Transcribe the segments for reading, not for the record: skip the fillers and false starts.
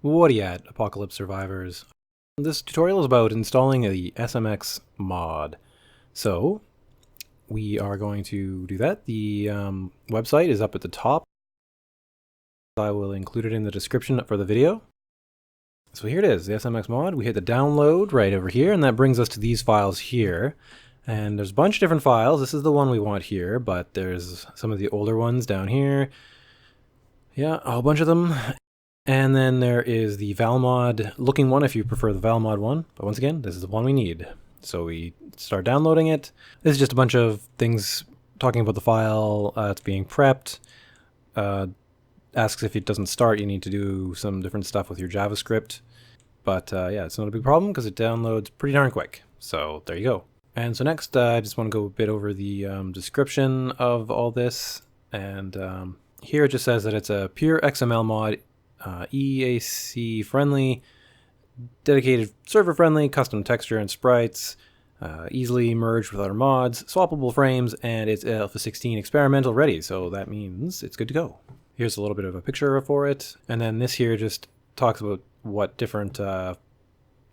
What at, Apocalypse Survivors? This tutorial is about installing the SMX mod. So, we are going to do that. The website is up at the top. I will include it in the description for the video. So here it is, the SMX mod. We hit the download right over here, and that brings us to these files here. And there's a bunch of different files. This is the one we want here, but there's some of the older ones down here. Yeah, a whole bunch of them. And then there is the valmod looking one if you prefer the valmod one. But once again, this is the one we need. So we start downloading it. This is just a bunch of things talking about the file. It's being prepped. Asks if it doesn't start, you need to do some different stuff with your JavaScript. But yeah, it's not a big problem because it downloads pretty darn quick. So there you go. And so next, I just want to go a bit over the description of all this. And here it just says that it's a pure XML mod, EAC friendly, dedicated server friendly, custom texture and sprites, easily merged with other mods, swappable frames, and it's Alpha16 experimental ready. So that means it's good to go. Here's a little bit of a picture for it. And then this here just talks about what different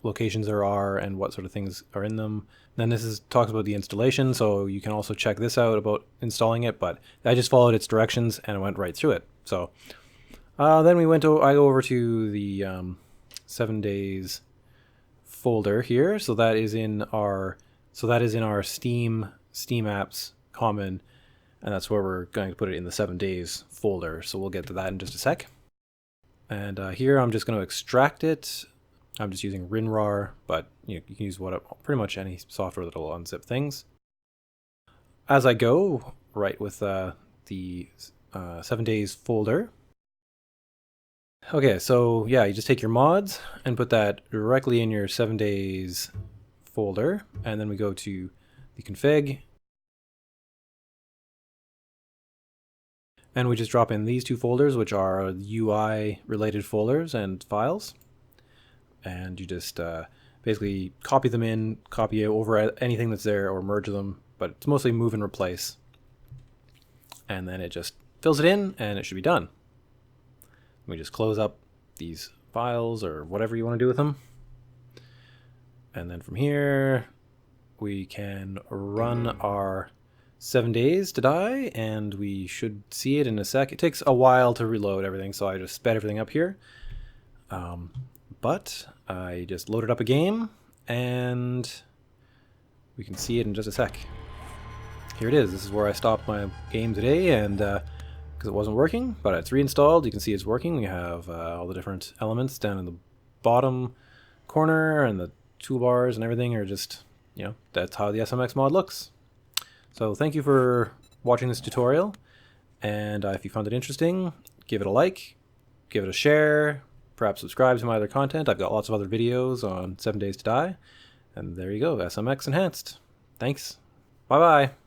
locations there are and what sort of things are in them. Then this talks about the installation, so you can also check this out about installing it, but I just followed its directions and went right through it. So then I go over to the 7 days folder here. So that is in our Steam apps common, and that's where we're going to put it in the 7 days folder. So we'll get to that in just a sec. And here I'm just going to extract it. I'm just using WinRAR, but you can use pretty much any software that will unzip things. As I go, right with the 7 days folder. Okay, so yeah, you just take your mods and put that directly in your 7 days folder, and then we go to the config. And we just drop in these two folders, which are UI related folders and files. And you just basically copy them in, copy over anything that's there, or merge them, but it's mostly move and replace. And then it just fills it in, and it should be done. We just close up these files, or whatever you want to do with them. And then from here, we can run our 7 days to die, and we should see it in a sec. It takes a while to reload everything, so I just sped everything up here. But I just loaded up a game, and we can see it in just a sec. Here it is. This is where I stopped my game today, and because it wasn't working, but it's reinstalled. You can see it's working. We have all the different elements down in the bottom corner, and the toolbars and everything are just, that's how the SMX mod looks. So thank you for watching this tutorial, and if you found it interesting, give it a like, give it a share, perhaps subscribe to my other content. I've got lots of other videos on 7 days to die, and there you go, SMX Enhanced. Thanks. Bye-bye.